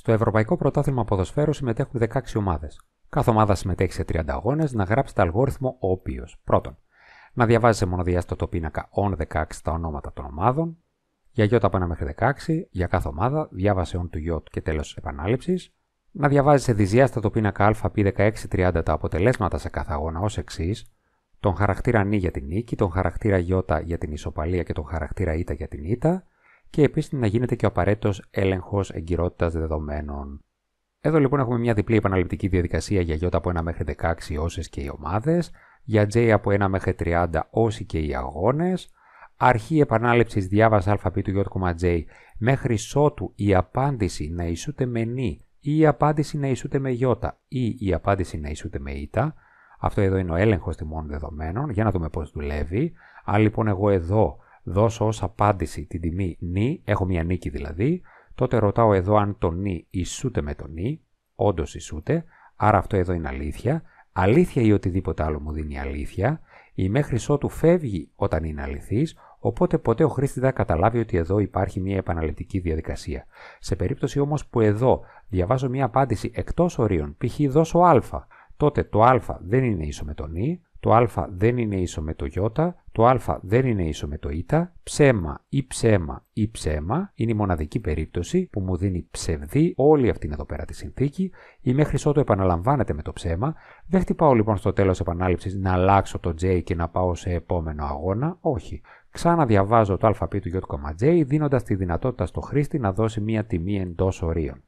Στο Ευρωπαϊκό Πρωτάθλημα Ποδοσφαίρου συμμετέχουν 16 ομάδες. Κάθε ομάδα συμμετέχει σε 30 αγώνες. Να γράψετε αλγόριθμο ο οποίος: πρώτον, να διαβάζει σε μονοδιάστατο πίνακα on 16 τα ονόματα των ομάδων. Για Ι από 1 μέχρι 16, για κάθε ομάδα, διάβασε on του Ι και τέλος επανάληψης. Να διαβάζει σε διδιάστατο πίνακα ΑΠ1630 τα αποτελέσματα σε κάθε αγώνα ως εξής: τον χαρακτήρα νη για την νίκη, τον χαρακτήρα Ι για την ισοπαλία και τον χαρακτήρα Ι για την ήττα, και επίσης να γίνεται και ο απαραίτητος έλεγχος εγκυρότητας δεδομένων. Εδώ λοιπόν έχουμε μια διπλή επαναληπτική διαδικασία για Ι από 1 μέχρι 16 όσες και οι ομάδες, για J από 1 μέχρι 30 όσοι και οι αγώνες, αρχή επανάληψης διάβαση ΑΠ του J μέχρι ότου η απάντηση να ισούται με νη ή η απάντηση να ισούται με Ι ή η απάντηση να ισούται με ήττα. Αυτό εδώ είναι ο έλεγχος τιμών δεδομένων. Για να δούμε πώς δουλεύει. Αν λοιπόν εγώ εδώ δώσω ως απάντηση την τιμή νη, έχω μια νίκη δηλαδή, τότε ρωτάω εδώ αν το νη ισούται με το νη, όντως ισούται, άρα αυτό εδώ είναι αλήθεια. Αλήθεια ή οτιδήποτε άλλο μου δίνει αλήθεια, η μέχρι ότου φεύγει όταν είναι αληθής, οπότε ποτέ ο χρήστης δεν θα καταλάβει ότι εδώ υπάρχει μια επαναληπτική διαδικασία. Σε περίπτωση όμως που εδώ διαβάζω μια απάντηση εκτός ορίων, π.χ. δώσω α, τότε το α δεν είναι ίσο με το νη, το α δεν είναι ίσο με το Ι, το α δεν είναι ίσο με το Ι, ψέμα ή ψέμα ή ψέμα είναι η μοναδική περίπτωση που μου δίνει ψευδή όλη αυτή εδώ πέρα τη συνθήκη, ή μέχρι ότου επαναλαμβάνεται με το ψέμα. Δεν χτυπάω λοιπόν στο τέλος επανάληψης να αλλάξω το J και να πάω σε επόμενο αγώνα, όχι. Ξαναδιαβάζω το ΑΠ του J δίνοντας τη δυνατότητα στο χρήστη να δώσει μία τιμή εντός ορίων.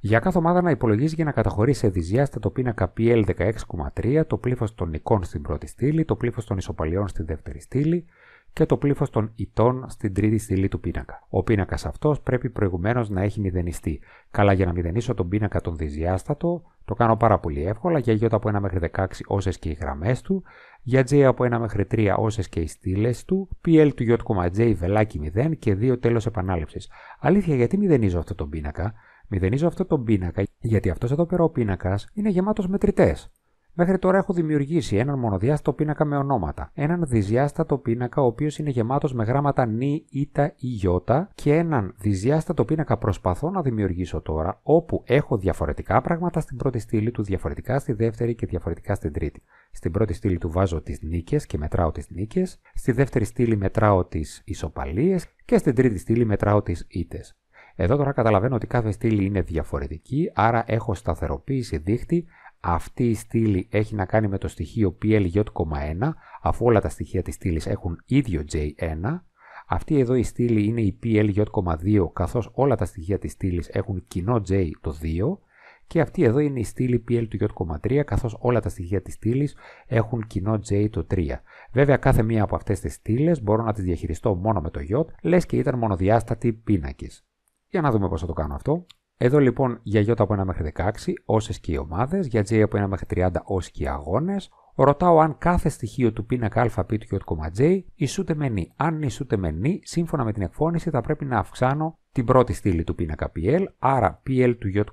Για κάθε ομάδα να υπολογίζει και να καταχωρεί σε διδιάστατο πίνακα PL16,3 το πλήθος των νικών στην πρώτη στήλη, το πλήθος των ισοπαλιών στη δεύτερη στήλη και το πλήθος των ηττών στην τρίτη στήλη του πίνακα. Ο πίνακας αυτός πρέπει προηγουμένως να έχει μηδενιστεί. Καλά, για να μηδενίσω τον πίνακα τον διδιάστατο, το κάνω πάρα πολύ εύκολα. Για Ι από 1 μέχρι 16 όσες και οι γραμμές του, για J από 1 μέχρι 3 όσες και οι στήλες του, PL του J βελάκι 0 και 2 τέλος επανάληψης. Αλήθεια, γιατί μηδενίζω αυτό τον πίνακα? Μηδενίζω αυτό τον πίνακα γιατί αυτός εδώ πέρα ο πίνακας είναι γεμάτος μετρητές. Μέχρι τώρα έχω δημιουργήσει έναν μονοδιάστατο πίνακα με ονόματα, έναν διδιάστατο πίνακα ο οποίος είναι γεμάτος με γράμματα νη, ήτα ή γιώτα και έναν διδιάστατο πίνακα προσπαθώ να δημιουργήσω τώρα όπου έχω διαφορετικά πράγματα στην πρώτη στήλη του, διαφορετικά στη δεύτερη και διαφορετικά στην τρίτη. Στην πρώτη στήλη του βάζω τις νίκες και μετράω τις νίκες, στη δεύτερη στήλη μετράω τις ισοπαλίες και στην τρίτη στήλη μετράω τις ήττες. Εδώ τώρα καταλαβαίνω ότι κάθε στήλη είναι διαφορετική, άρα έχω σταθεροποίηση δείκτη. Αυτή η στήλη έχει να κάνει με το στοιχείο PLJ,1, αφού όλα τα στοιχεία της στήλης έχουν ίδιο J1. Αυτή εδώ η στήλη είναι η PLJ,2, καθώς όλα τα στοιχεία της στήλης έχουν κοινό J το 2. Και αυτή εδώ είναι η στήλη PL,3, καθώς όλα τα στοιχεία της στήλης έχουν κοινό J το 3. Βέβαια, κάθε μία από αυτές τις στήλες μπορώ να τις διαχειριστώ μόνο με το J, λες και ήταν μονοδιάστατοι πίνακες. Για να δούμε πώς θα το κάνω αυτό. Εδώ λοιπόν για Ι από 1 μέχρι 16 όσες και οι ομάδες, για J από 1 μέχρι 30 όσοι και οι αγώνες, ρωτάω αν κάθε στοιχείο του πίνακα ΑΠ του J ισούται με νη. Αν ισούται με νη, σύμφωνα με την εκφώνηση θα πρέπει να αυξάνω την πρώτη στήλη του πίνακα PL, άρα PL του J,1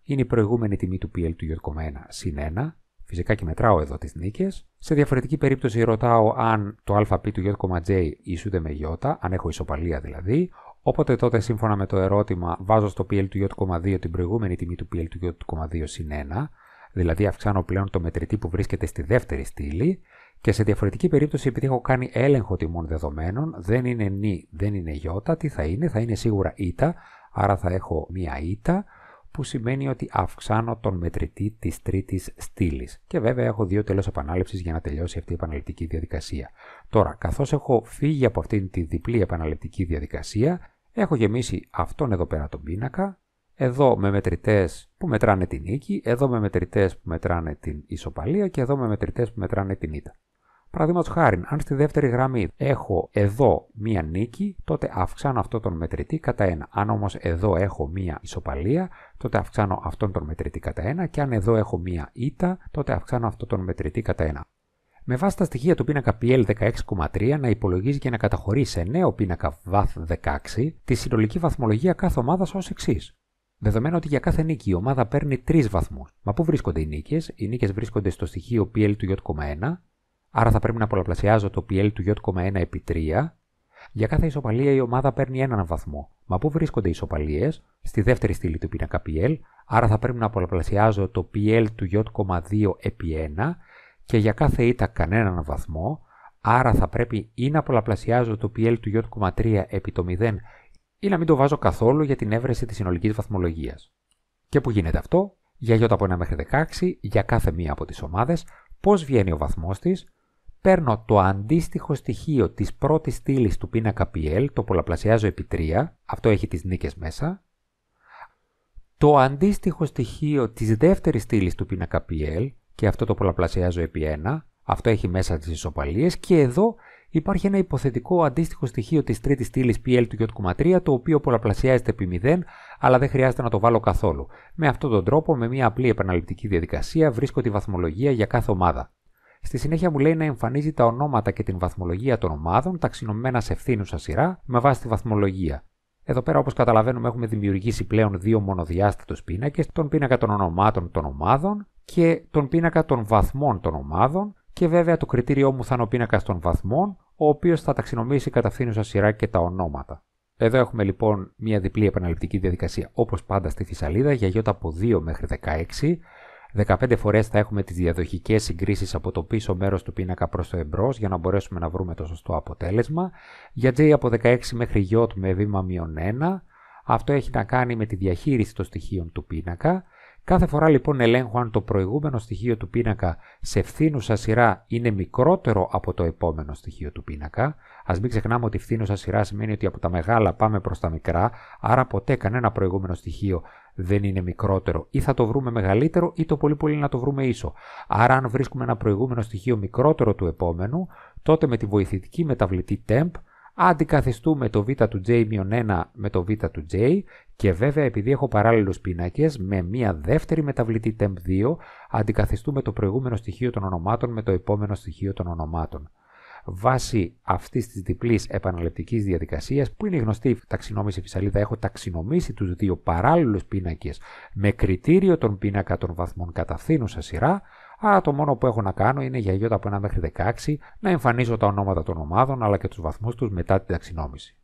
είναι η προηγούμενη τιμή του PL του J,1 συν 1. Φυσικά και μετράω εδώ τις νίκες. Σε διαφορετική περίπτωση ρωτάω αν το ΑΠ του J ισούται με Ι, αν έχω ισοπαλία δηλαδή. Όποτε τότε σύμφωνα με το ερώτημα βάζω στο PL του J,2 την προηγούμενη τιμή του PL του J,2 συν 1, δηλαδή αυξάνω πλέον το μετρητή που βρίσκεται στη δεύτερη στήλη, και σε διαφορετική περίπτωση επειδή έχω κάνει έλεγχο τιμών δεδομένων, δεν είναι νη, δεν είναι Ι, τι θα είναι σίγουρα ήτα, άρα θα έχω μία ήτα, που σημαίνει ότι αυξάνω τον μετρητή της τρίτης στήλης. Και βέβαια έχω 2 τέλος επανάληψης για να τελειώσει αυτή η επαναληπτική διαδικασία. Τώρα, καθώς έχω φύγει από αυτήν τη διπλή επαναληπτική διαδικασία, έχω γεμίσει αυτόν εδώ πέρα τον πίνακα, εδώ με μετρητές που μετράνε την νίκη, εδώ με μετρητές που μετράνε την ισοπαλία και εδώ με μετρητές που μετράνε την ήττα. Παραδείγματος χάριν, αν στη δεύτερη γραμμή έχω εδώ μία νίκη, τότε αυξάνω αυτόν τον μετρητή κατά 1. Αν όμως εδώ έχω μία ισοπαλία, τότε αυξάνω αυτόν τον μετρητή κατά 1 και αν εδώ έχω μία ήττα, τότε αυξάνω αυτόν τον μετρητή κατά 1. Με βάση τα στοιχεία του πίνακα PL16,3 να υπολογίζει και να καταχωρεί σε νέο πίνακα VATH16 τη συνολική βαθμολογία κάθε ομάδας ως εξής. Δεδομένου ότι για κάθε νίκη η ομάδα παίρνει 3 βαθμούς. Μα πού βρίσκονται οι νίκες? Οι νίκες βρίσκονται στο στοιχείο PL του J,1, άρα θα πρέπει να πολλαπλασιάζω το PL του J,1 επί 3. Για κάθε ισοπαλία η ομάδα παίρνει έναν βαθμό. Μα πού βρίσκονται οι ισοπαλίες? Στη δεύτερη στήλη του πίνακα PL, άρα θα πρέπει να πολλαπλασιάζω το PL του J,2 επί 1 και για κάθε ητα κανέναν βαθμό, άρα θα πρέπει ή να πολλαπλασιάζω το PL του J,3 επί το 0 ή να μην το βάζω καθόλου για την έβρεση της συνολικής βαθμολογίας. Και που γίνεται αυτό? Για J από 1 μέχρι 16, για κάθε μία από τις ομάδες, πώς βγαίνει ο βαθμός της? Παίρνω το αντίστοιχο στοιχείο της πρώτης στήλης του πίνακα PL, το πολλαπλασιάζω επί 3, αυτό έχει τις νίκες μέσα. Το αντίστοιχο στοιχείο της δεύτερης στήλης του πίνακα PL, και αυτό το πολλαπλασιάζω επί 1, αυτό έχει μέσα τις ισοπαλίες, και εδώ υπάρχει ένα υποθετικό αντίστοιχο στοιχείο της τρίτης στήλης PL του J,3, το οποίο πολλαπλασιάζεται επί 0, αλλά δεν χρειάζεται να το βάλω καθόλου. Με αυτόν τον τρόπο, με μια απλή επαναληπτική διαδικασία, βρίσκω τη βαθμολογία για κάθε ομάδα. Στη συνέχεια μου λέει να εμφανίζει τα ονόματα και την βαθμολογία των ομάδων, ταξινομημένα σε ευθύνουσα σειρά, με βάση τη βαθμολογία. Εδώ πέρα, όπως καταλαβαίνουμε, έχουμε δημιουργήσει πλέον δύο μονοδιάστατους πίνακες, τον πίνακα των ονομάτων των ομάδων και τον πίνακα των βαθμών των ομάδων, και βέβαια το κριτήριό μου θα είναι ο πίνακας των βαθμών, ο οποίος θα ταξινομήσει κατά ευθύνουσα σειρά και τα ονόματα. Εδώ έχουμε λοιπόν μια διπλή επαναληπτική διαδικασία, όπως πάντα στη φυσαλίδα, για J από 2 μέχρι 16. 15 φορές θα έχουμε τις διαδοχικές συγκρίσεις από το πίσω μέρος του πίνακα προς το εμπρός για να μπορέσουμε να βρούμε το σωστό αποτέλεσμα. Για J από 16 μέχρι J με βήμα -1, αυτό έχει να κάνει με τη διαχείριση των στοιχείων του πίνακα. Κάθε φορά λοιπόν ελέγχω αν το προηγούμενο στοιχείο του πίνακα σε ευθύνουσα σειρά είναι μικρότερο από το επόμενο στοιχείο του πίνακα. Ας μην ξεχνάμε ότι ευθύνουσα σειρά σημαίνει ότι από τα μεγάλα πάμε προς τα μικρά, άρα ποτέ κανένα προηγούμενο στοιχείο δεν είναι μικρότερο, ή θα το βρούμε μεγαλύτερο ή το πολύ πολύ να το βρούμε ίσο. Άρα αν βρίσκουμε ένα προηγούμενο στοιχείο μικρότερο του επόμενου, τότε με τη βοηθητική μεταβλητή temp αντικαθιστούμε το β του J-1 με το β του J, και βέβαια επειδή έχω παράλληλους πίνακες με μια δεύτερη μεταβλητή temp2 αντικαθιστούμε το προηγούμενο στοιχείο των ονομάτων με το επόμενο στοιχείο των ονομάτων. Βάσει αυτής της διπλής επαναληπτικής διαδικασίας, που είναι η γνωστή ταξινόμηση φυσαλίδα, έχω ταξινομήσει τους δύο παράλληλους πίνακες με κριτήριο τον πίνακα των βαθμών κατά ευθύνουσα σειρά, άρα το μόνο που έχω να κάνω είναι για J από 1 μέχρι 16 να εμφανίζω τα ονόματα των ομάδων αλλά και τους βαθμούς τους μετά την ταξινόμηση.